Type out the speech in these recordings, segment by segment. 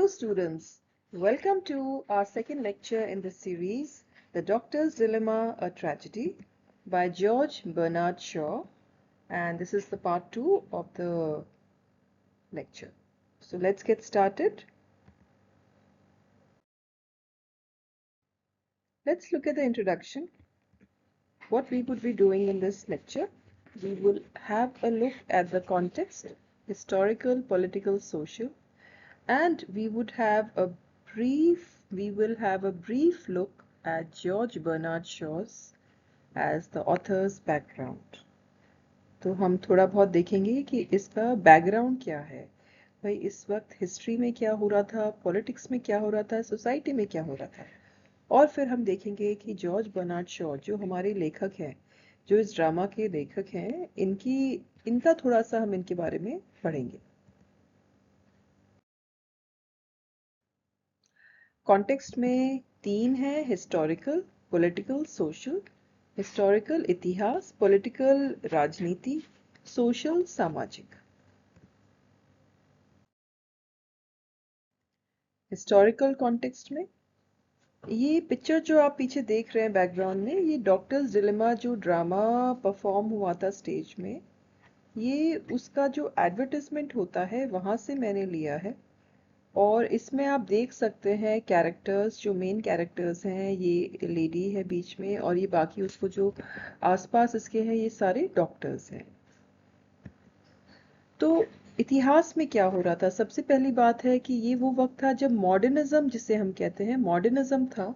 students, welcome to our second lecture in the series, The Doctor's Dilemma, A Tragedy by George Bernard Shaw, and this is the part 2 of the lecture. So let's get started. Let's look at the introduction. What we would be doing in this lecture, we will have a look at the context, historical, political, social, and we will have a brief look at George Bernard Shaw's as the author's background. तो हम थोड़ा बहुत देखेंगे कि इसका background क्या है, भाई इस वक्त हिस्ट्री में क्या हो रहा था, पॉलिटिक्स में क्या हो रहा था, सोसाइटी में क्या हो रहा था। और फिर हम देखेंगे कि जॉर्ज बर्नार्ड शॉ जो हमारे लेखक हैं, जो इस ड्रामा के लेखक हैं, इनका थोड़ा सा हम इनके बारे में पढ़ेंगे। कॉन्टेक्स्ट में तीन है, हिस्टोरिकल, पॉलिटिकल, सोशल। हिस्टोरिकल इतिहास, पॉलिटिकल राजनीति, सोशल सामाजिक। हिस्टोरिकल कॉन्टेक्स्ट में ये पिक्चर जो आप पीछे देख रहे हैं बैकग्राउंड में, ये डॉक्टर्स डिलेमा जो ड्रामा परफॉर्म हुआ था स्टेज में, ये उसका जो एडवर्टाइजमेंट होता है वहां से मैंने लिया है। और इसमें आप देख सकते हैं कैरेक्टर्स, जो मेन कैरेक्टर्स हैं, ये लेडी है बीच में और ये बाकी उसको जो आसपास इसके हैं ये सारे डॉक्टर्स हैं। तो इतिहास में क्या हो रहा था, सबसे पहली बात है कि ये वो वक्त था जब मॉडर्निज्म, जिसे हम कहते हैं मॉडर्निज्म था।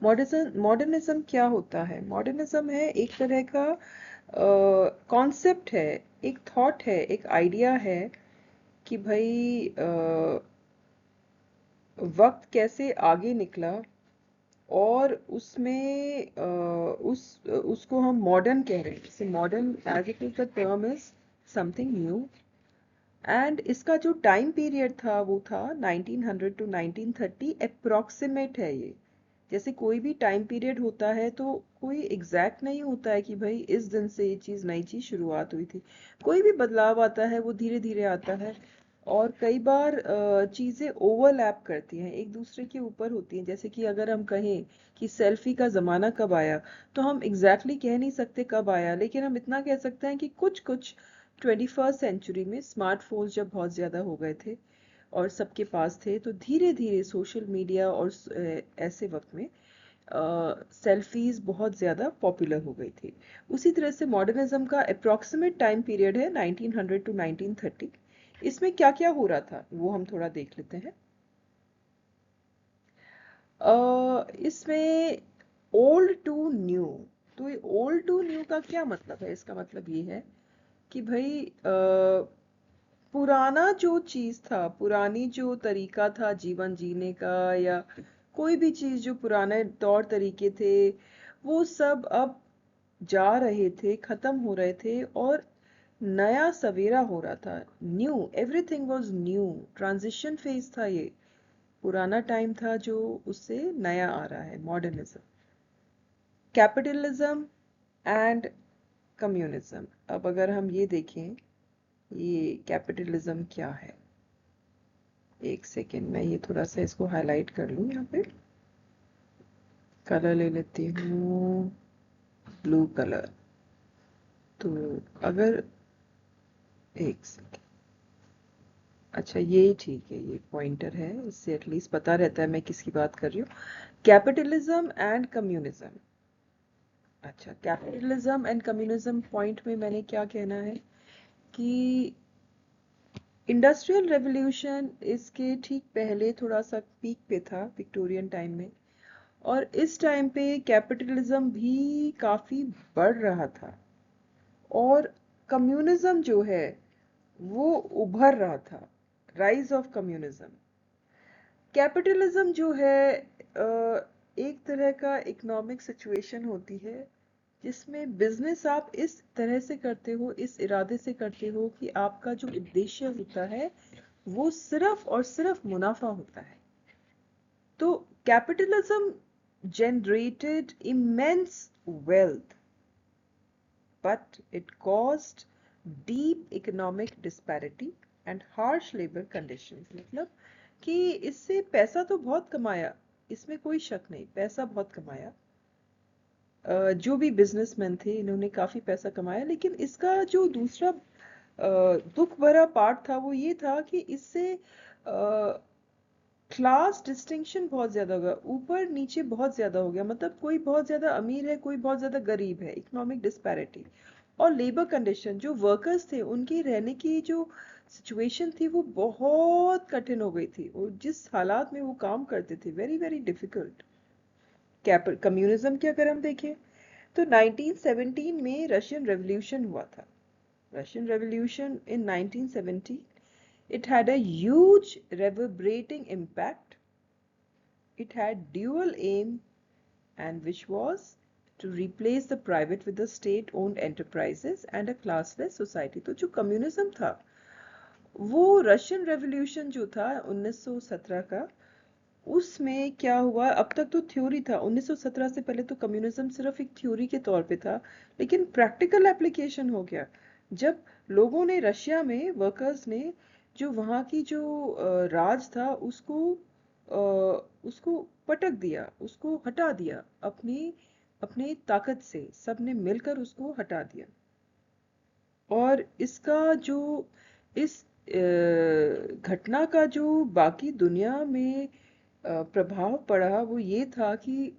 मॉडर्निज्म क्या होता है? मॉडर्निज्म है एक तरह का कॉन्सेप्ट है, एक थॉट है, एक आइडिया है कि भाई वक्त कैसे आगे निकला और उसमें उसको हम मॉडर्न कह रहे हैं। जैसे modern age it is the term is something new. And इसका जो टाइम पीरियड था वो था 1900 टू 1930 अप्रॉक्सीमेट है ये। जैसे कोई भी टाइम पीरियड होता है तो कोई एग्जैक्ट नहीं होता है कि भाई इस दिन से ये चीज़, नई चीज़ शुरुआत हुई थी। कोई भी बदलाव आता है वो धीरे धीरे आता है और कई बार चीज़ें ओवरलैप करती हैं, एक दूसरे के ऊपर होती हैं। जैसे कि अगर हम कहें कि सेल्फी का ज़माना कब आया, तो हम एग्जैक्टली कह नहीं सकते कब आया, लेकिन हम इतना कह सकते हैं कि कुछ कुछ 21st सेंचुरी में स्मार्टफोन्स जब बहुत ज़्यादा हो गए थे और सबके पास थे, तो धीरे धीरे सोशल मीडिया और ऐसे वक्त में सेल्फीज बहुत ज़्यादा पॉपुलर हो गई थी। उसी तरह से मॉडर्निज्म का अप्रॉक्सीमेट टाइम पीरियड है 1900 टू 1930। इसमें क्या क्या हो रहा था वो हम थोड़ा देख लेते हैं। इसमें ओल्ड टू न्यू। तो ये ओल्ड टू न्यू का क्या मतलब है? इसका मतलब ये है कि भाई पुराना जो चीज था, पुरानी जो तरीका था जीवन जीने का, या कोई भी चीज जो पुराने तौर तरीके थे, वो सब अब जा रहे थे, खत्म हो रहे थे और नया सवेरा हो रहा था। New, everything was new. Transition phase था ये। पुराना टाइम था जो उससे नया आ रहा है, मॉडर्निज्म। Capitalism and communism. अब अगर हम ये देखें, ये कैपिटलिज्म क्या है, एक सेकेंड मैं ये थोड़ा सा इसको हाईलाइट कर लूँ। यहाँ पे कलर ले लेती हूँ, ब्लू कलर। तो अगर एक सेकेंड, अच्छा ये ठीक है, ये पॉइंटर है, इससे एटलीस्ट पता रहता है मैं किसकी बात कर रही हूँ। Capitalism and communism. अच्छा, कैपिटलिज्म एंड कम्युनिज्म पॉइंट में मैंने क्या कहना है कि इंडस्ट्रियल रेवोल्यूशन इसके ठीक पहले थोड़ा सा पीक पे था, विक्टोरियन टाइम में। और इस टाइम पे कैपिटलिज्म भी काफी बढ़ रहा था और कम्युनिज्म जो है वो उभर रहा था। Rise of communism. कैपिटलिज्म जो है एक तरह का इकोनॉमिक सिचुएशन होती है जिसमें बिजनेस आप इस तरह से करते हो, इस इरादे से करते हो कि आपका जो उद्देश्य होता है वो सिर्फ और सिर्फ मुनाफा होता है। तो capitalism generated immense wealth, but it caused deep economic disparity and harsh labor conditions। मतलब कि इससे पैसा तो बहुत कमाया, इसमें कोई शक नहीं, पैसा बहुत कमाया। जो भी बिजनेसमैन थे इन्होंने काफी पैसा कमाया, लेकिन इसका जो दूसरा दुख भरा पार्ट था वो ये था कि इससे क्लास डिस्टिंक्शन बहुत ज्यादा हो गया, ऊपर नीचे बहुत ज्यादा हो गया। मतलब कोई बहुत ज्यादा अमीर है, कोई बहुत ज्यादा गरीब है, इकोनॉमिक डिस्पैरिटी। और लेबर कंडीशन, जो वर्कर्स थे उनकी रहने की जो सिचुएशन थी वो बहुत कठिन हो गई थी, और जिस हालात में वो काम करते थे, वेरी वेरी डिफिकल्ट। कम्युनिज्म की अगर हम देखें तो 1917 में रशियन रेवोल्यूशन हुआ था। Russian Revolution in 1970, it had a huge reverberating impact. It had dual aim, and which was to replace the private with the state-owned enterprises and a classless society. तो जो कम्युनिज्म था, वो Russian revolution जो था 1917 का, उसमें क्या हुआ? अब तक तो थ्योरी था, 1917 से पहले तो कम्युनिज्म सिर्फ एक थ्योरी के तौर पे था, लेकिन प्रैक्टिकल एप्लीकेशन हो गया जब लोगों ने, रशिया में वर्कर्स ने, जो वहाँ की जो राज था उसको पटक दिया, उसको हटा दिया, अपनी अपनी ताकत से सबने मिलकर उसको हटा दिया। और इसका जो इस घटना का जो बाकी दुनिया में प्रभाव पड़ा वो ये था कि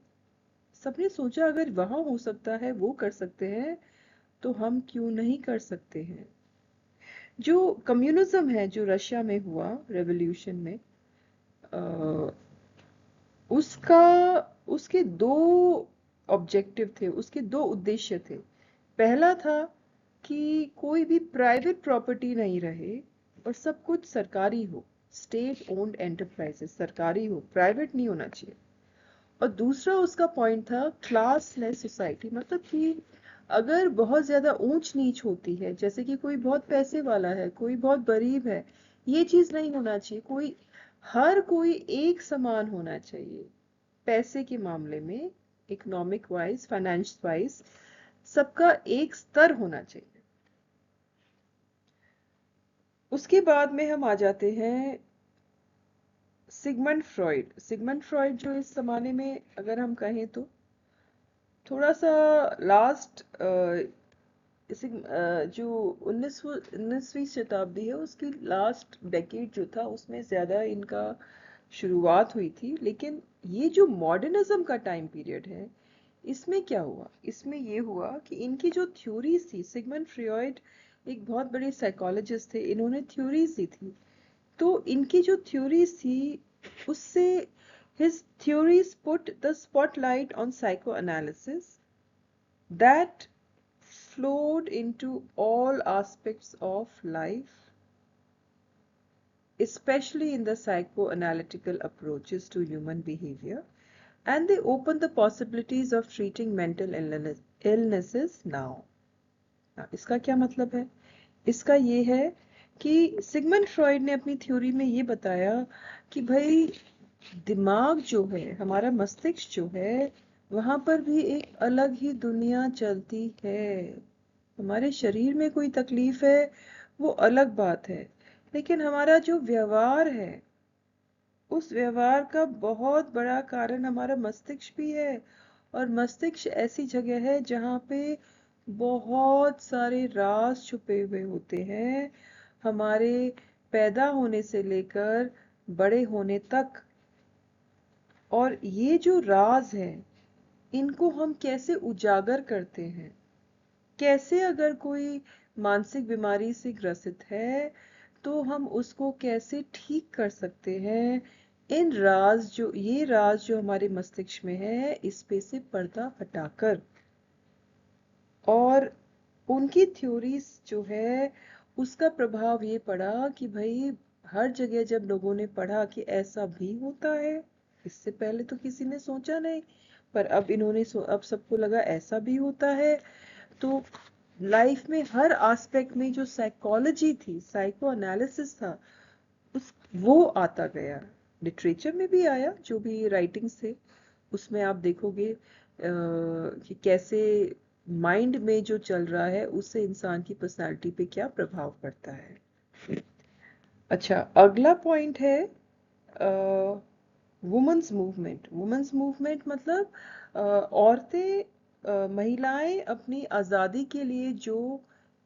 सबने सोचा अगर वहां हो सकता है, वो कर सकते हैं, तो हम क्यों नहीं कर सकते हैं। जो कम्युनिज्म है जो रशिया में हुआ रेवोल्यूशन में, अ, उसका उसके दो ऑब्जेक्टिव थे, उसके दो उद्देश्य थे। पहला था कि कोई भी प्राइवेट प्रॉपर्टी नहीं रहे और सब कुछ सरकारी हो, स्टेट ओन्ड एंटरप्राइजेस सरकारी हो, प्राइवेट नहीं होना चाहिए। और दूसरा उसका पॉइंट था क्लासलेस सोसाइटी, मतलब कि अगर बहुत ज्यादा ऊंच नीच होती है, जैसे कि कोई बहुत पैसे वाला है, कोई बहुत गरीब है, ये चीज नहीं होना चाहिए। हर कोई एक समान होना चाहिए पैसे के मामले में, इकोनॉमिक वाइज, फाइनेंस वाइज, सबका एक स्तर होना चाहिए। उसके बाद में हम आ जाते हैं सिगमंड फ्रॉइड जो इस जमाने में अगर हम कहें तो थोड़ा सा लास्ट, जो 19वीं शताब्दी है उसकी लास्ट डेकेड जो था उसमें ज़्यादा इनका शुरुआत हुई थी। लेकिन ये जो मॉडर्निज्म का टाइम पीरियड है, इसमें क्या हुआ? इसमें ये हुआ कि इनकी जो थ्योरीज थी, सिगमंड फ्रॉइड एक बहुत बड़े साइकोलॉजिस्ट थे, इन्होंने थ्योरीज दी थी। तो इनकी जो थ्योरीज थी उससे his theories put the spotlight on psychoanalysis that flowed into all aspects of life, especially in the psychoanalytical approaches to human behavior, and they open the possibilities of treating mental illnesses now. इसका क्या मतलब है? इसका ये है कि Sigmund Freud ने अपनी थ्योरी में ये बताया कि भाई दिमाग जो है, हमारा मस्तिष्क जो है, वहां पर भी एक अलग ही दुनिया चलती है। हमारे शरीर में कोई तकलीफ है वो अलग बात है, लेकिन हमारा जो व्यवहार है, उस व्यवहार का बहुत बड़ा कारण हमारा मस्तिष्क भी है। और मस्तिष्क ऐसी जगह है जहाँ पे बहुत सारे राज छुपे हुए होते हैं, हमारे पैदा होने से लेकर बड़े होने तक। और ये जो राज है, इनको हम कैसे उजागर करते हैं, कैसे अगर कोई मानसिक बीमारी से ग्रसित है तो हम उसको कैसे ठीक कर सकते हैं, ये राज जो हमारे मस्तिष्क में है, इस पे से पर्दा हटाकर। और उनकी थ्योरीज जो है उसका प्रभाव ये पड़ा कि भाई हर जगह जब लोगों ने पढ़ा कि ऐसा भी होता है, इससे पहले तो किसी ने सोचा नहीं, पर अब अब सबको लगा ऐसा भी होता है। तो लाइफ में हर एस्पेक्ट में जो साइकोलॉजी थी, साइको एनालिसिस था, उस वो आता गया। लिटरेचर में भी आया, जो भी राइटिंग्स थे उसमें आप देखोगे कि कैसे माइंड में जो चल रहा है उससे इंसान की पर्सनालिटी पे क्या प्रभाव पड़ता है। अच्छा, अगला पॉइंट है वुमेन्स मूवमेंट मतलब औरतें, महिलाएं अपनी आज़ादी के लिए जो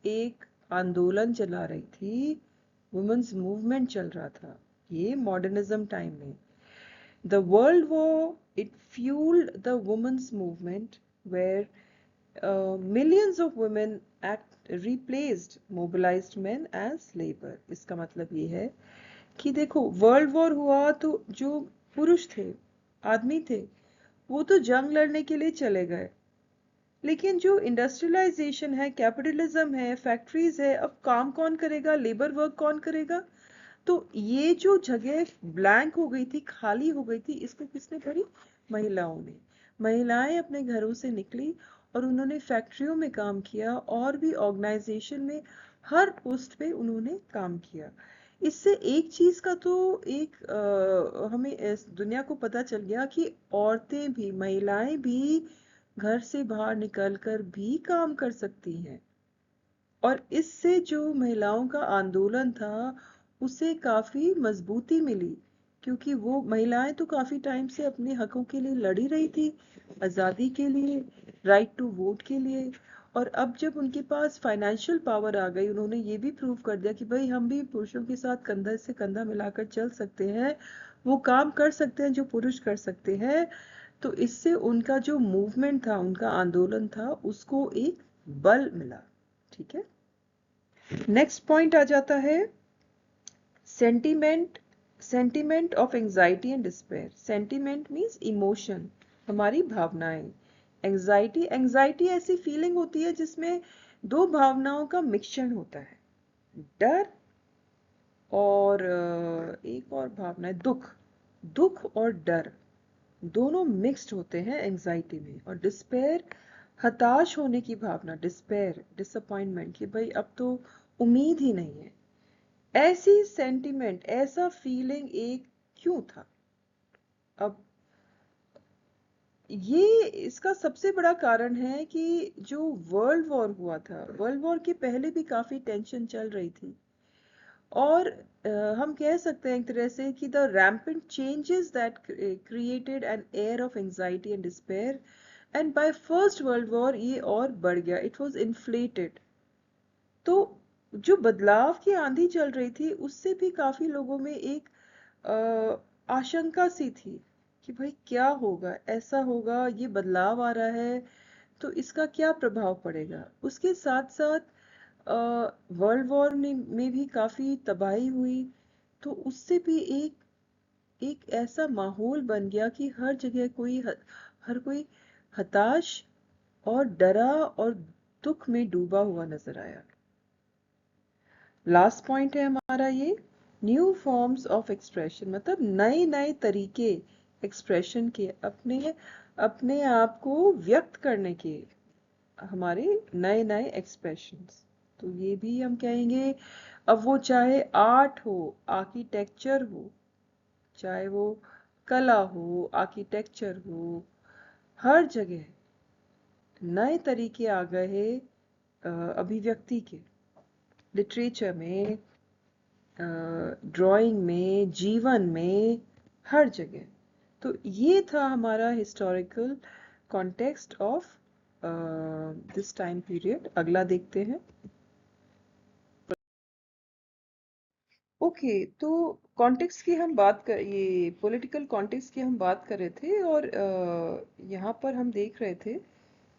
एक आंदोलन चला रही थी, वुमेन्स मूवमेंट चल रहा था ये मॉडर्निज्म टाइम में. The World War, it fueled the women's movement where millions of women replaced mobilized men as labor. इसका मतलब ये है कि देखो वर्ल्ड वॉर हुआ तो जो पुरुष थे, आदमी थे, वो तो जंग लड़ने के लिए चले गए, लेकिन जो इंडस्ट्रियलाइजेशन है, कैपिटलिज्म है, फैक्ट्रीज है, अब काम कौन करेगा, लेबर वर्क कौन करेगा? तो ये जो जगह ब्लैंक हो गई थी, खाली हो गई थी, इसको किसने भरी? महिलाओं ने. महिलाएं अपने घरों से निकली और उन्होंने फैक्ट्रियों में काम किया और भी ऑर्गेनाइजेशन में हर पोस्ट पे उन्होंने काम किया. इससे एक चीज का तो एक हमें इस दुनिया को पता चल गया कि औरतें भी, महिलाएं भी घर से बाहर निकलकर भी काम कर सकती हैं. और इससे जो महिलाओं का आंदोलन था उसे काफी मजबूती मिली, क्योंकि वो महिलाएं तो काफी टाइम से अपने हकों के लिए लड़ी रही थी, आजादी के लिए, राइट टू वोट के लिए. और अब जब उनके पास फाइनेंशियल पावर आ गई, उन्होंने ये भी प्रूव कर दिया कि भाई हम भी पुरुषों के साथ कंधा से कंधा मिलाकर चल सकते हैं, वो काम कर सकते हैं जो पुरुष कर सकते हैं. तो इससे उनका जो मूवमेंट था, उनका आंदोलन था, उसको एक बल मिला. ठीक है. नेक्स्ट पॉइंट आ जाता है sentiment of anxiety and despair. Sentiment means emotion, हमारी भावनाएं. एंजाइटी ऐसी फीलिंग होती है जिसमें दो भावनाओं का मिक्सचर होता है, डर और एक और भावना है दुख. दुख और डर दोनों मिक्स्ड होते हैं एंजाइटी में. और डिस्पेयर, हताश होने की भावना, डिस्पेयर, डिसअपॉइंटमेंट, कि भाई अब तो उम्मीद ही नहीं है. ऐसी सेंटिमेंट, ऐसा फीलिंग एक क्यों था? अब ये इसका सबसे बड़ा कारण है कि जो वर्ल्ड वॉर हुआ था, वर्ल्ड वॉर के पहले भी काफी टेंशन चल रही थी. और हम कह सकते हैं एक तरह से कि the rampant changes that created an air of anxiety and despair. And by first world war ये और बढ़ गया, इट वाज इन्फ्लेटेड. तो जो बदलाव की आंधी चल रही थी उससे भी काफी लोगों में एक आशंका सी थी कि भाई क्या होगा, ऐसा होगा, ये बदलाव आ रहा है तो इसका क्या प्रभाव पड़ेगा. उसके साथ साथ वर्ल्ड वॉर में भी काफी तबाही हुई, तो उससे भी एक ऐसा माहौल बन गया कि हर जगह हर कोई हताश और डरा और दुख में डूबा हुआ नजर आया. लास्ट पॉइंट है हमारा ये न्यू फॉर्म्स ऑफ एक्सप्रेशन, मतलब नए नए तरीके एक्सप्रेशन के, अपने अपने आप को व्यक्त करने के, हमारे नए नए एक्सप्रेशंस. तो ये भी हम कहेंगे, अब वो चाहे आर्ट हो, आर्किटेक्चर हो, चाहे वो कला हो, आर्किटेक्चर हो, हर जगह नए तरीके आ गए हैं अभिव्यक्ति के. लिटरेचर में, ड्राइंग में, जीवन में, हर जगह. तो ये था हमारा historical context of this time period. अगला देखते हैं. ओके, तो कॉन्टेक्स्ट की हम बात कर, ये पॉलिटिकल कॉन्टेक्स्ट की हम बात कर रहे थे, और यहाँ पर हम देख रहे थे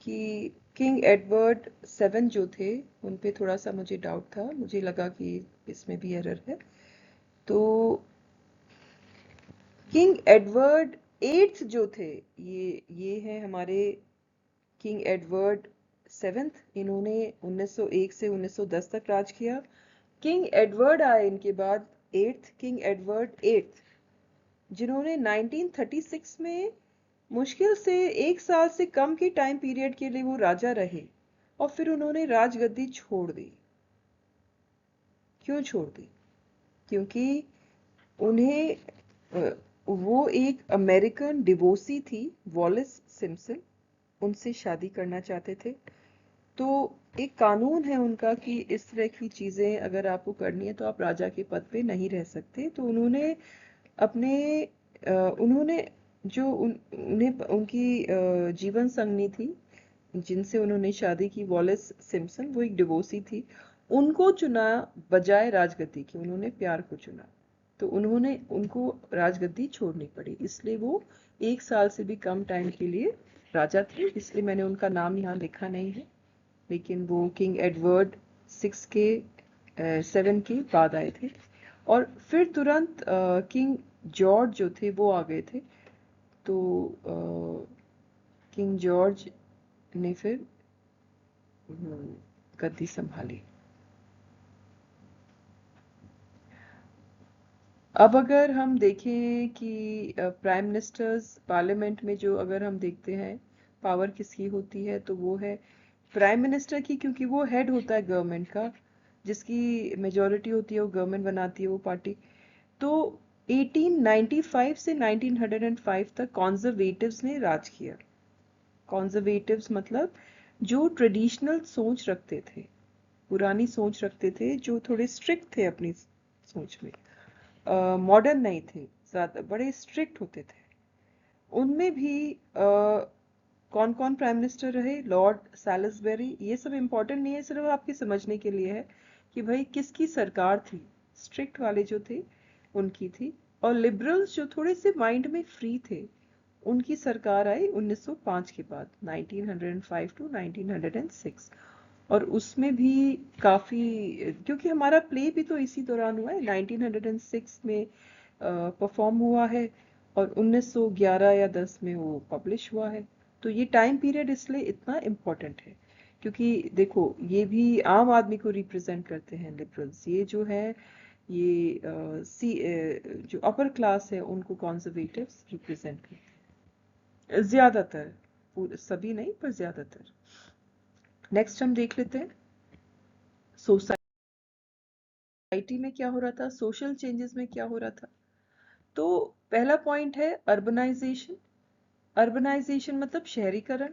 कि किंग एडवर्ड सेवन जो थे उन पे थोड़ा सा मुझे डाउट था, मुझे लगा कि इसमें भी एरर है. तो किंग एडवर्ड एट्थ जो थे, ये हैं हमारे किंग एडवर्ड सेवेंथ. इन्होंने 1901 से 1910 तक राज किया. किंग एडवर्ड आए इनके बाद एट्थ, किंग एडवर्ड एट्थ, जिन्होंने 1936 में मुश्किल से एक साल से कम के टाइम पीरियड के लिए वो राजा रहे और फिर उन्होंने राजगद्दी छोड़ दी. क्यों छोड़ दी? क्योंकि उन्हें वो एक अमेरिकन डिवोर्सी थी, वॉलिस सिम्पसन, उनसे शादी करना चाहते थे. तो एक कानून है उनका कि इस तरह की चीजें अगर आपको करनी है तो आप राजा के पद पे नहीं रह सकते. तो उन्होंने अपने उन्होंने जो उन्हें उनकी जीवन संगनी थी, जिनसे उन्होंने शादी की, वॉलेस सिम्पसन, वो एक डिवोर्सी थी, उनको चुना बजाय राजगद्दी के। उन्होंने प्यार को चुना, तो उन्होंने उनको राजगद्दी छोड़नी पड़ी, इसलिए वो 1 साल से भी कम टाइम के लिए राजा थे। इसलिए मैंने उनका नाम यहाँ लिखा नहीं है, लेकिन वो किंग एडवर्ड 7 के बाद आए थे। और फिर तुरंत किंग जॉर्ज जो थे वो आ गए थे। तो किंग जॉर्ज ने फिर गद्दी संभाली। अब अगर हम देखें कि प्राइम मिनिस्टर्स, पार्लियामेंट में जो अगर हम देखते हैं पावर किसकी होती है, तो वो है प्राइम मिनिस्टर की, क्योंकि वो हेड होता है गवर्नमेंट का, जिसकी मेजोरिटी होती है वो गवर्नमेंट बनाती है, वो पार्टी। तो 1895 से 1905 तक कॉन्जर्वेटिव्स ने राज किया। कॉन्जर्वेटिव्स मतलब जो ट्रेडिशनल सोच रखते थे, पुरानी सोच रखते थे, जो थोड़े स्ट्रिक्ट थे अपनी सोच में, मॉडर्न नहीं थे, ज्यादा बड़े स्ट्रिक्ट होते थे। उनमें भी कौन कौन प्राइम मिनिस्टर रहे? Lord Salisbury. ये सब इम्पोर्टेंट नहीं है, सिर्फ आपके समझने के लिए है कि भाई किसकी सरकार थी। स्ट्रिक्ट वाले जो थे उनकी थी, और लिबरल्स जो थोड़े से माइंड में फ्री थे, उनकी सरकार आई 1905 के बाद, 1905 टू 1906। और उसमें भी काफी, क्योंकि हमारा प्ले भी तो इसी दौरान हुआ है, 1906 में परफॉर्म हुआ है, और 1911 या 10 में वो पब्लिश हुआ है। तो ये टाइम पीरियड इसलिए इतना इम्पोर्टेंट है, क्योंकि देखो ये भी आम आदमी को रिप्रेजेंट करते हैं लिबरल्स। ये जो है ये जो अपर क्लास है उनको कॉन्जर्वेटिव्स रिप्रेजेंट करते हैं ज्यादातर, सभी नहीं पर ज्यादातर। नेक्स्ट हम देख लेते हैं सोसाइटी में क्या हो रहा था, सोशल चेंजेस में क्या हो रहा था। तो पहला पॉइंट है अर्बनाइजेशन। अर्बनाइजेशन मतलब शहरीकरण।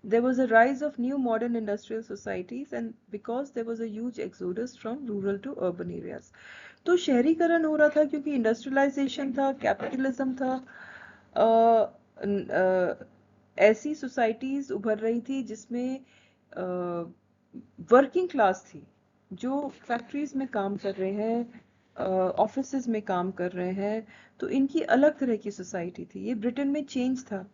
There was a rise of new modern industrial societies, and because there was a huge exodus from rural to urban areas. तो शहरीकरण हो रहा था क्योंकि इंडस्ट्रियलाइजेशन था, कैपिटलिज्म था। ऐसी सोसाइटीज उभर रही थी जिसमें वर्किंग क्लास थी, जो फैक्ट्रीज में काम कर रहे हैं, ऑफिसेज में काम कर रहे हैं। तो इनकी अलग तरह की सोसाइटी थी, ये ब्रिटेन में चेंज था।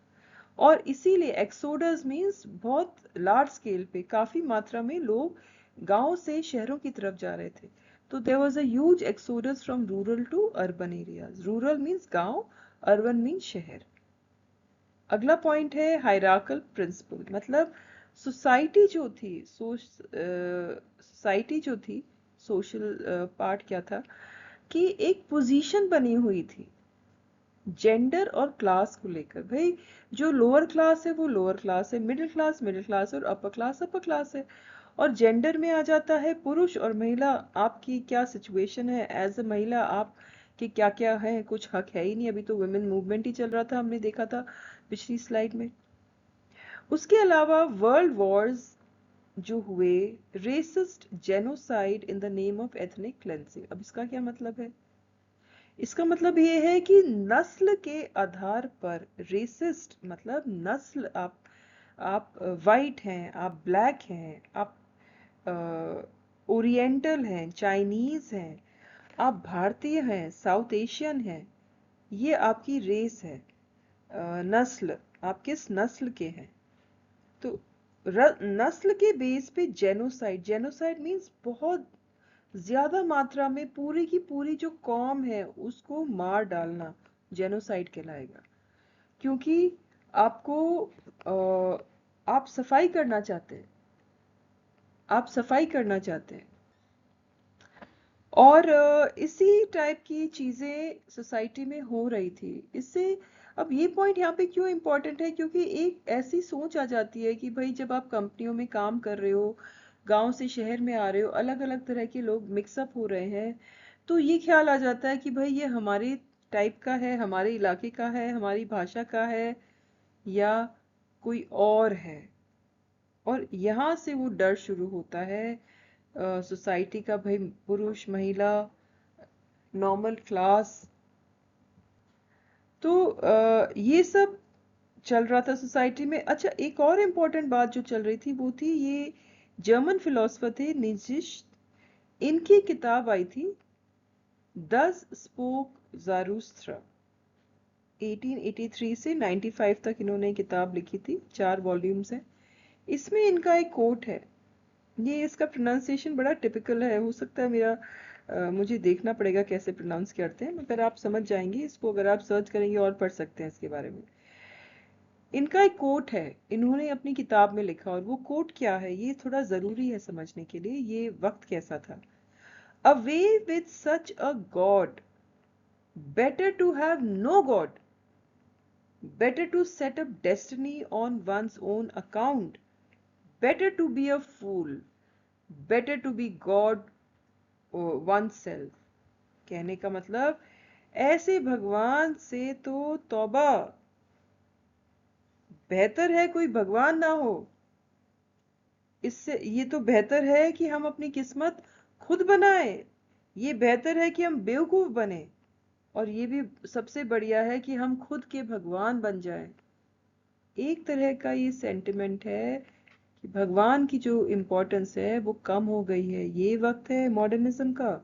और इसीलिए एक्सोडस मीन्स बहुत लार्ज स्केल पे, काफी मात्रा में लोग गांव से शहरों की तरफ जा रहे थे। तो there was a huge exodus from rural to urban areas. Rural means गांव, अर्बन मीन्स शहर। अगला पॉइंट है हायरार्कल प्रिंसिपल, मतलब सोसाइटी जो थी, सोसाइटी जो थी, सोशल पार्ट क्या था कि एक पोजीशन बनी हुई थी जेंडर और क्लास को लेकर। भाई जो लोअर क्लास है वो लोअर क्लास है, मिडिल क्लास है, और अपर क्लास है। और जेंडर में आ जाता है पुरुष और महिला। आपकी क्या सिचुएशन है एज अ महिला, आप के क्या क्या है, कुछ हक है ही नहीं। अभी तो वुमेन मूवमेंट ही चल रहा था, हमने देखा था पिछली स्लाइड में। उसके अलावा वर्ल्ड वॉर्स जो हुए, racist genocide in the name of ethnic cleansing. अब इसका क्या मतलब है? इसका मतलब ये है कि नस्ल के आधार पर, रेसिस्ट मतलब नस्ल, आप वाइट हैं, आप ब्लैक हैं, आप ओरिएंटल हैं, चाइनीज हैं, आप भारतीय हैं, साउथ एशियन हैं, ये आपकी रेस है। नस्ल, आप किस नस्ल के हैं। तो नस्ल के बेस पे जेनोसाइड, जेनोसाइड मीन्स बहुत ज्यादा मात्रा में पूरी की पूरी जो कौम है उसको मार डालना, जेनोसाइड कहलाएगा। क्योंकि आपको आप सफाई करना चाहते हैं, आप सफाई करना चाहते हैं। और इसी टाइप की चीजें सोसाइटी में हो रही थी। इससे अब ये पॉइंट यहाँ पे क्यों इम्पोर्टेंट है, क्योंकि एक ऐसी सोच आ जाती है कि भाई जब आप कंपनियों में काम कर रहे हो, गांव से शहर में आ रहे हो, अलग अलग तरह के लोग मिक्सअप हो रहे हैं, तो ये ख्याल आ जाता है कि भाई ये हमारे टाइप का है, हमारे इलाके का है, हमारी भाषा का है, या कोई और है। और यहाँ से वो डर शुरू होता है सोसाइटी का, भाई पुरुष महिला, नॉर्मल क्लास, तो ये सब चल रहा था सोसाइटी में। अच्छा, एक और इम्पोर्टेंट बात जो चल रही थी वो थी ये जर्मन फिलोसफर थे नीत्शे, इनकी किताब आई थी दस स्पोक ज़ारूस्ट्रा। 1883 से 95 तक इन्होंने किताब लिखी थी, 4 वॉल्यूम्स हैं। इसमें इनका एक कोट है, ये इसका प्रोनाउंसिएशन बड़ा टिपिकल है, हो सकता है मेरा मुझे देखना पड़ेगा कैसे प्रोनाउंस करते हैं, मगर आप समझ जाएंगे इसको, अगर आप सर्च करेंगे और पढ़ सकते हैं इसके बारे में। इनका एक कोट है, इन्होंने अपनी किताब में लिखा, और वो कोट क्या है ये थोड़ा ज़रूरी है समझने के लिए, ये वक्त कैसा था। A way with such a god, better to have no god, better to set up destiny on one's own account, better to be a fool, better to be God oneself। कहने का मतलब, ऐसे भगवान से तो तौबा, बेहतर है कोई भगवान ना हो। इससे ये तो बेहतर है कि हम अपनी किस्मत खुद बनाए, ये बेहतर है कि हम बेवकूफ बने, और ये भी सबसे बढ़िया है कि हम खुद के भगवान बन जाएं। एक तरह का ये सेंटिमेंट है कि भगवान की जो इम्पोर्टेंस है वो कम हो गई है, ये वक्त है मॉडर्निज्म का।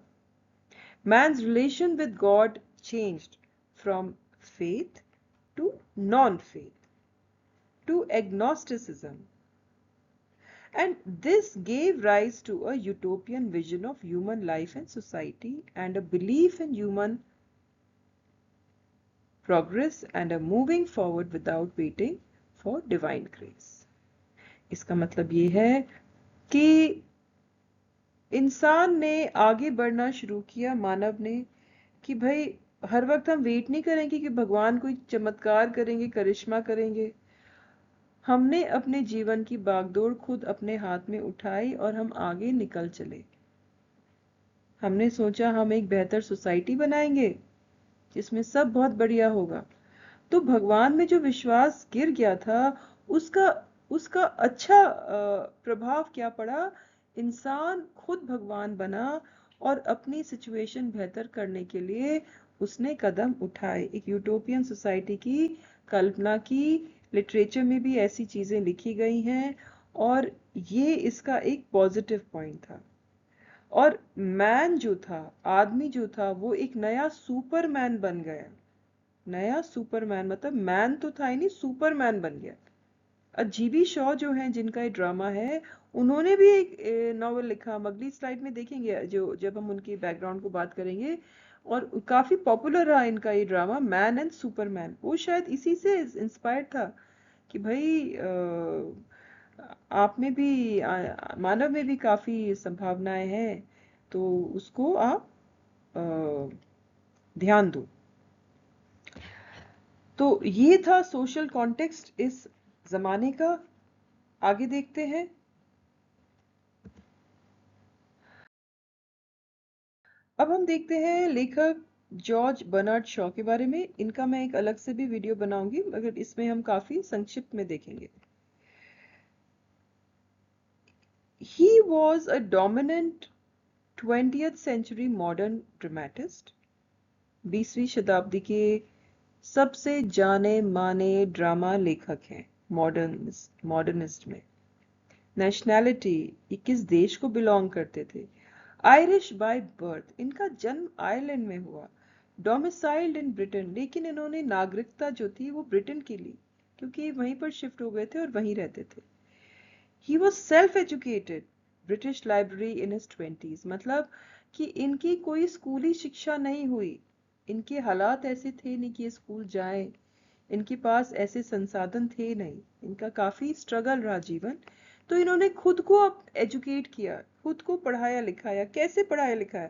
Man's relation with God changed from faith to non-faith to agnosticism, and this gave rise to a utopian vision of human life and society, and a belief in human progress and a moving forward without waiting for divine grace। इसका मतलब ये है कि इंसान ने आगे बढ़ना शुरू किया, मानव ने, कि भाई हर वक्त हम वेट नहीं करेंगे कि भगवान कोई चमत्कार करेंगे, करिश्मा करेंगे। हमने अपने जीवन की बागडोर खुद अपने हाथ में उठाई और हम आगे निकल चले। हमने सोचा हम एक बेहतर सोसाइटी बनाएंगे जिसमें सब बहुत बढ़िया होगा। तो भगवान में जो विश्वास गिर गया था, उसका उसका अच्छा प्रभाव क्या पड़ा, इंसान खुद भगवान बना और अपनी सिचुएशन बेहतर करने के लिए उसने कदम उठाए, एक यूटोपियन सोसाइटी की कल्पना की। लिटरेचर में भी ऐसी चीजें लिखी गई हैं, और ये इसका एक पॉजिटिव पॉइंट था। और मैन जो था, आदमी जो था, वो एक नया सुपरमैन बन गया। नया सुपरमैन मतलब मैन तो था ही नहीं, सुपरमैन बन गया। जीबी शॉ जो हैं, जिनका ये ड्रामा है, उन्होंने भी एक नॉवल लिखा, हम अगली स्लाइड में देखेंगे जो जब हम उनकी बैकग्राउंड को बात करेंगे। और काफी पॉपुलर रहा इनका ये ड्रामा, मैन एंड सुपरमैन। वो शायद इसी से इंस्पायर्ड था कि भाई आप में भी मानव में भी काफी संभावनाएं हैं, तो उसको आप ध्यान दो। तो ये था सोशल कॉन्टेक्स्ट इस जमाने का। आगे देखते हैं। अब हम देखते हैं लेखक जॉर्ज बर्नार्ड शॉ के बारे में। इनका मैं एक अलग से भी वीडियो बनाऊंगी, मगर इसमें हम काफी संक्षिप्त में देखेंगे। He was a dominant 20th century modern dramatist। 20वीं शताब्दी के सबसे जाने माने ड्रामा लेखक हैं मॉडर्निस्ट में। नेशनैलिटी, ये किस देश को बिलोंग करते थे, आयरिश बाय बर्थ, इनका जन्म आयरलैंड में हुआ। डोमिसाइल्ड इन ब्रिटेन, लेकिन इन्होंने नागरिकता जो थी वो ब्रिटेन की ली, क्योंकि वहीं पर शिफ्ट हो गए थे और वहीं रहते थे। He was self educated, British library in his 20s, मतलब कि इनकी कोई स्कूली शिक्षा नहीं हुई। इनके हालात ऐसे थे नहीं कि ये स्कूल जाएं, इनके पास ऐसे संसाधन थे नहीं, इनका काफी स्ट्रगल रहा जीवन। तो इन्होंने खुद को एजुकेट किया, खुद को पढ़ाया लिखाया। कैसे पढ़ाया लिखाया,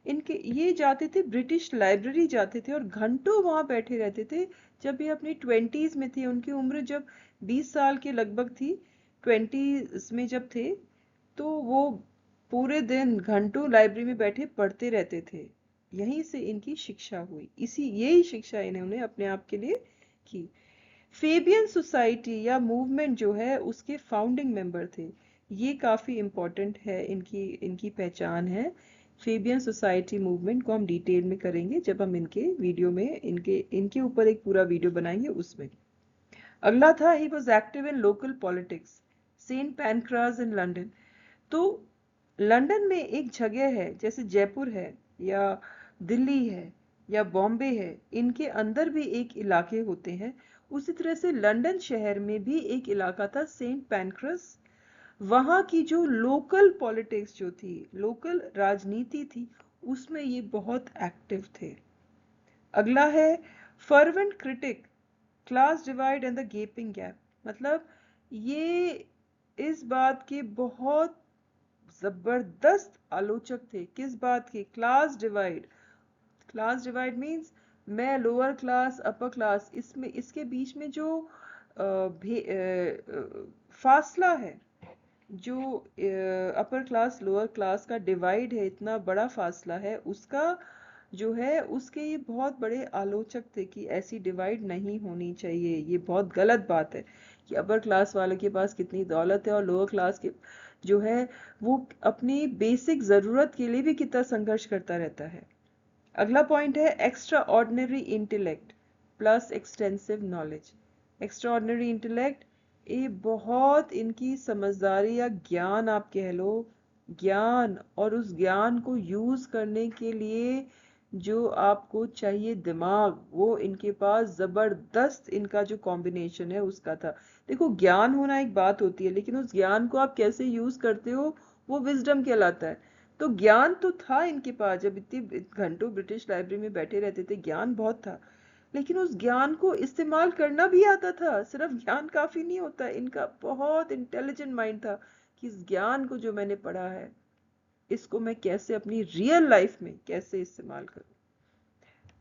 इनके ये जाते थे ब्रिटिश लाइब्रेरी जाते थे और घंटों वहां बैठे रहते थे। जब ये अपनी 20s में थे, उनकी उम्र जब 20 साल के लगभग थी, 20s में जब थे, तो वो पूरे दिन घंटों लाइब्रेरी में बैठे पढ़ते रहते थे। यहीं से इनकी शिक्षा हुई, इसी यही शिक्षा इन्होंने अपने आप के लिए की। फेबियन सोसाइटी या मूवमेंट जो है उसके फाउंडिंग मेंबर थे। ये काफी इम्पोर्टेंट है, इनकी इनकी पहचान है फेबियन सोसाइटी मूवमेंट को हम डिटेल में करेंगे जब हम इनके वीडियो में इनके ऊपर एक पूरा वीडियो बनाएंगे उसमें। अगला था he was active in local politics, Saint Pancras in London. तो लंदन में एक जगह है, जैसे जयपुर है या दिल्ली है या बॉम्बे है, इनके अंदर भी एक इलाके होते हैं। उसी तरह से लंदन शहर में भी एक इलाका था सेंट पैनक्रास। वहां की जो लोकल पॉलिटिक्स जो थी, लोकल राजनीति थी, उसमें ये बहुत एक्टिव थे। अगला है fervent critic, class divide and the गेपिंग gap. मतलब ये इस बात के बहुत जबरदस्त आलोचक थे। किस बात के? Class divide. Class divide means मैं लोअर क्लास अपर क्लास, इसमें इसके बीच में जो फासला है, जो अपर क्लास लोअर क्लास का डिवाइड है, इतना बड़ा फासला है, उसका जो है उसके ये बहुत बड़े आलोचक थे कि ऐसी डिवाइड नहीं होनी चाहिए। ये बहुत गलत बात है कि अपर क्लास वालों के पास कितनी दौलत है और लोअर क्लास के जो है वो अपनी बेसिक जरूरत के लिए भी कितना संघर्ष करता रहता है। अगला पॉइंट है extra ordinary intellect plus extensive knowledge. Extra ordinary intellect, ये बहुत इनकी समझदारी या ज्ञान आप कह लो, ज्ञान, और उस ज्ञान को यूज करने के लिए जो आपको चाहिए दिमाग, वो इनके पास जबरदस्त, इनका जो कॉम्बिनेशन है उसका था। देखो, ज्ञान होना एक बात होती है, लेकिन उस ज्ञान को आप कैसे यूज करते हो वो विजडम कहलाता है। तो ज्ञान तो था इनके पास, जब इतनी घंटों ब्रिटिश लाइब्रेरी में बैठे रहते थे, ज्ञान बहुत था, लेकिन उस ज्ञान को इस्तेमाल करना भी आता था। सिर्फ ज्ञान काफी नहीं होता, इनका बहुत इंटेलिजेंट माइंड था कि इस ज्ञान को जो मैंने पढ़ा है, इसको मैं कैसे अपनी रियल लाइफ में कैसे इस्तेमाल करूं।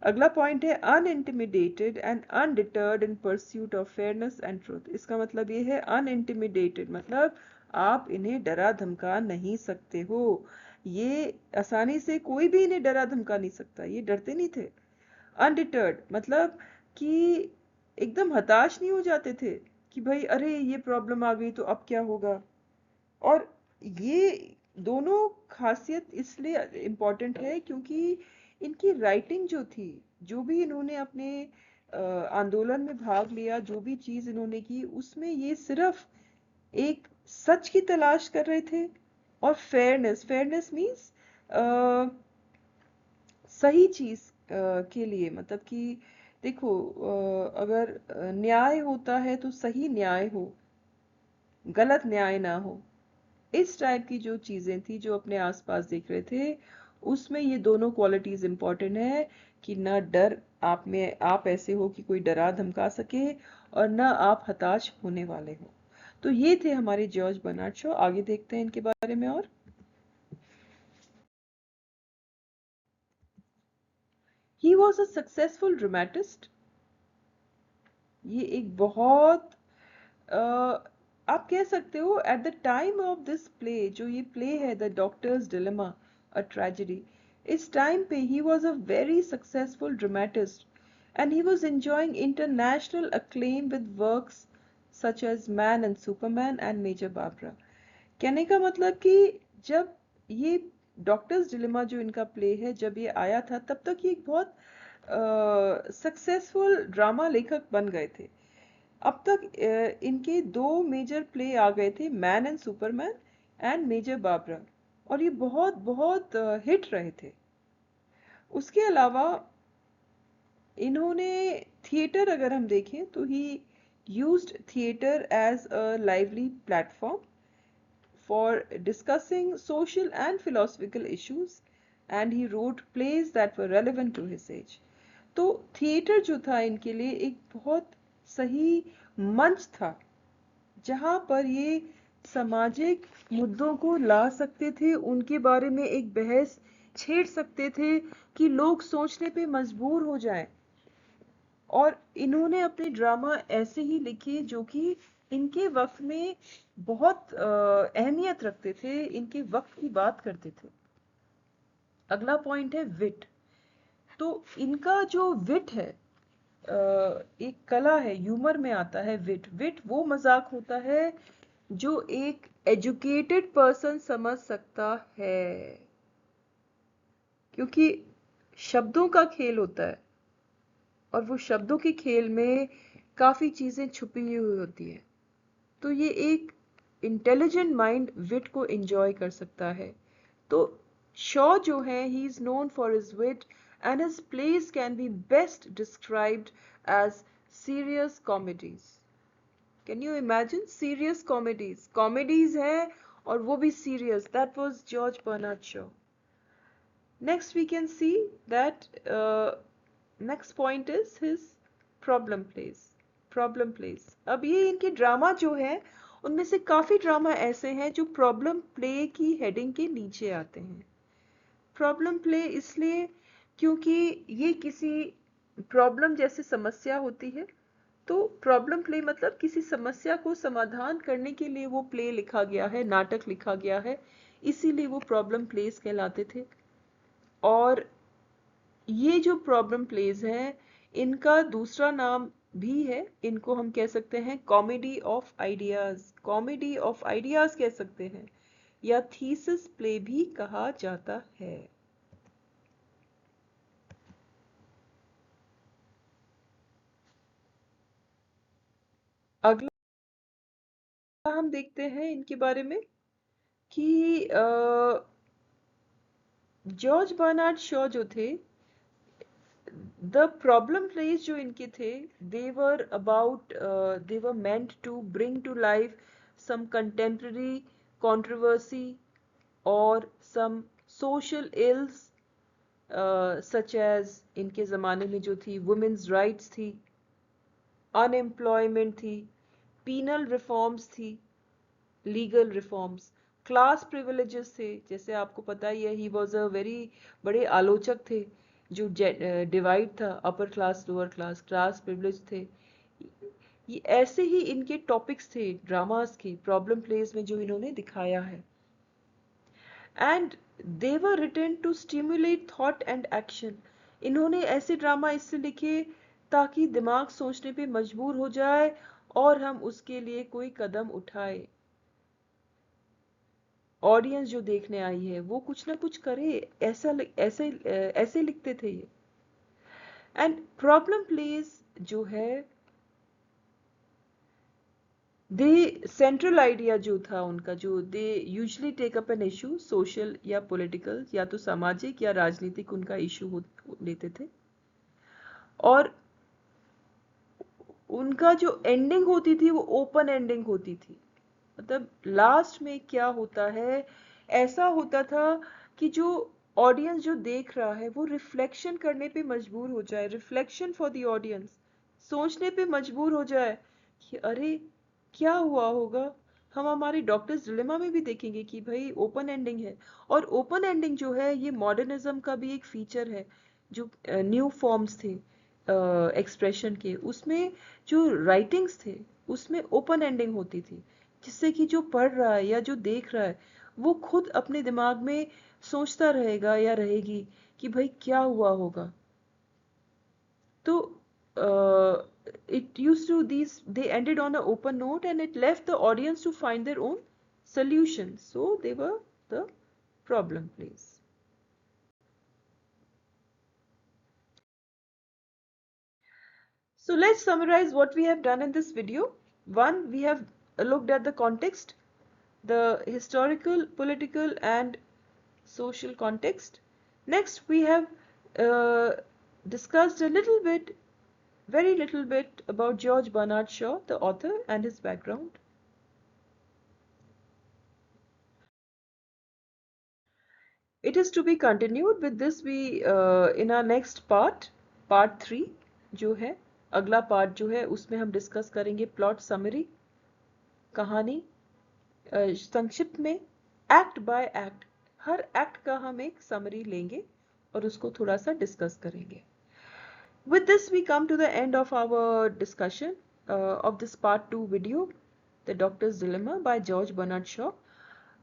अगला पॉइंट है unintimidated and undeterred in pursuit of fairness and truth. इसका मतलब ये है अनइंटिमिडेटेड, मतलब आप इन्हें डरा धमका नहीं सकते हो। ये आसानी से कोई भी इन्हें डरा धमका नहीं सकता, ये डरते नहीं थे। अनडिटर्ड मतलब कि एकदम हताश नहीं हो जाते थे कि भाई अरे ये प्रॉब्लम आ गई तो अब क्या होगा। और ये दोनों खासियत इसलिए इम्पोर्टेंट है क्योंकि इनकी राइटिंग जो थी, जो भी इन्होंने अपने आंदोलन में भाग लिया, जो भी चीज इन्होंने की, उसमें ये सिर्फ एक सच की तलाश कर रहे थे और फेयरनेस। फेयरनेस मीन्स सही चीज के लिए, मतलब कि देखो, अगर न्याय होता है तो सही न्याय हो, गलत न्याय ना हो। इस टाइप की जो चीजें थी जो अपने आसपास देख रहे थे, उसमें ये दोनों क्वालिटीज इंपॉर्टेंट है कि ना डर आप में, आप ऐसे हो कि कोई डरा धमका सके, और ना आप हताश होने वाले हो। तो ये थे हमारे जॉर्ज बर्नार्ड शॉ। आगे देखते हैं इनके बारे में। और he was a successful dramatist. ये एक बहुत आप कह सकते हो at the time of this play, जो ये प्ले है the doctor's dilemma a tragedy, इस टाइम पे he was a very successful dramatist and he was enjoying international acclaim with works such as Man and Superman and Major Barbara. कहने का मतलब कि जब ये डॉक्टर्स डिलेमा जो इनका प्ले है, जब ये आया था, तब तक ये एक बहुत सक्सेसफुल ड्रामा लेखक बन गए थे। अब तक इनके दो मेजर प्ले आ गए थे, Man and Superman and Major Barbara, और ये बहुत बहुत हिट रहे थे। उसके अलावा इन्होंने थिएटर, अगर हम देखें तो he used theatre as a lively platform for discussing social and philosophical issues, and he wrote plays that were relevant to his age. तो थिएटर जो था इनके लिए एक बहुत सही मंच था जहां पर ये सामाजिक मुद्दों को ला सकते थे, उनके बारे में एक बहस छेड़ सकते थे कि लोग सोचने पे मजबूर हो जाएं। और इन्होंने अपने ड्रामा ऐसे ही लिखे जो कि इनके वक्त में बहुत अहमियत रखते थे, इनके वक्त की बात करते थे। अगला पॉइंट है विट। तो इनका जो विट है, एक कला है, ह्यूमर में आता है विट। विट वो मजाक होता है जो एक एजुकेटेड पर्सन समझ सकता है। क्योंकि शब्दों का खेल होता है और वो शब्दों के खेल में काफी चीजें छुपी हुई होती है। तो ये एक इंटेलिजेंट माइंड विट को एंजॉय कर सकता है। तो शॉ जो है, he is known for his wit and his plays can be best described as serious comedies. Can you imagine serious comedies? Comedies है और वो भी serious. That was George Bernard Shaw. Next, we can see that next point is his problem plays. Problem plays. अब ये इनके drama जो है, उनमें से काफी ड्रामा ऐसे हैं जो प्रॉब्लम प्ले की हेडिंग के नीचे आते हैं। प्रॉब्लम प्ले इसलिए क्योंकि ये किसी प्रॉब्लम जैसे समस्या होती है, तो प्रॉब्लम प्ले मतलब किसी समस्या को समाधान करने के लिए वो प्ले लिखा गया है, नाटक लिखा गया है, इसीलिए वो प्रॉब्लम प्लेस कहलाते थे। और ये जो प्रॉब्लम प्लेज हैं, इनका दूसरा नाम भी है, इनको हम कह सकते हैं comedy of ideas. Comedy of ideas कह सकते हैं या थीसिस प्ले भी कहा जाता है। अगला हम देखते हैं इनके बारे में कि जॉर्ज बर्नार्ड शॉ जो थे, द प्रॉब्लम प्लेज जो इनके थे, they were meant to bring to life some contemporary controversy or some social ills, such as इनके ज़माने में जो थी women's rights थी, unemployment थी, penal reforms थी, लीगल रिफॉर्म्स, क्लास प्रिविलेजेस थे। जैसे आपको पता ही है, ही वॉज अ वेरी बड़े आलोचक थे जो डिवाइड था upper class lower class, class privilege थे। ये ऐसे ही इनके टॉपिक्स थे ड्रामास के, प्रॉब्लम प्लेस में जो इन्होंने दिखाया है। And they were written to stimulate thought and action. इन्होंने ऐसे ड्रामा इससे लिखे ताकि दिमाग सोचने पे मजबूर हो जाए और हम उसके लिए कोई कदम उठाए। ऑडियंस जो देखने आई है वो कुछ ना कुछ करे, ऐसे लिखते थे ये। एंड प्रॉब्लम प्लेस जो है, दे सेंट्रल आइडिया जो था उनका, जो they usually take up an issue, social या पॉलिटिकल या तो सामाजिक या राजनीतिक उनका इशू लेते थे। और उनका जो एंडिंग होती थी वो ओपन एंडिंग होती थी। मतलब लास्ट में क्या होता है, ऐसा होता था कि जो ऑडियंस जो देख रहा है वो रिफ्लेक्शन करने पे मजबूर हो जाए, रिफ्लेक्शन फॉर द ऑडियंस, सोचने पे मजबूर हो जाए कि अरे क्या हुआ होगा। हम हमारे डॉक्टर्स डिलेमा में भी देखेंगे कि भाई ओपन एंडिंग है। और ओपन एंडिंग जो है ये मॉडर्निज्म का भी एक फीचर है। जो न्यू फॉर्म्स थे एक्सप्रेशन के, उसमें जो राइटिंग्स थे उसमें ओपन एंडिंग होती थी, जिससे कि जो पढ़ रहा है या जो देख रहा है वो खुद अपने दिमाग में सोचता रहेगा या रहेगी कि भाई क्या हुआ होगा। तो it used to these they ended on an open note and it left the audience to find their own solutions. So they were the problem plays. So let's summarize what we have done in this video. One, we have looked at the context, the historical, political and social context. Next, we have uh, discussed a little bit, very little bit about George Bernard Shaw, the author, and his background. It is to be continued with this we in our next part, part 3 जो है, अगला part जो है उसमें हम discuss करेंगे plot summary, कहानी संक्षिप्त में, act by act, her act का हम एक summary लेंगे और उसको थोड़ा सा discuss करेंगे। With this we come to the end of our discussion of this part 2 video, The Doctor's Dilemma by George Bernard Shaw.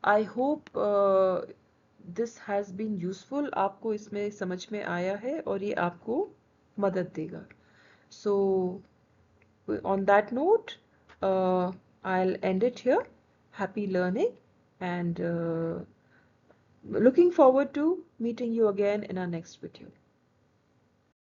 I hope this has been useful. आपको इसमें समझ में आया है और ये आपको मदद देगा। So on that note, I'll end it here. Happy learning and looking forward to meeting you again in our next video.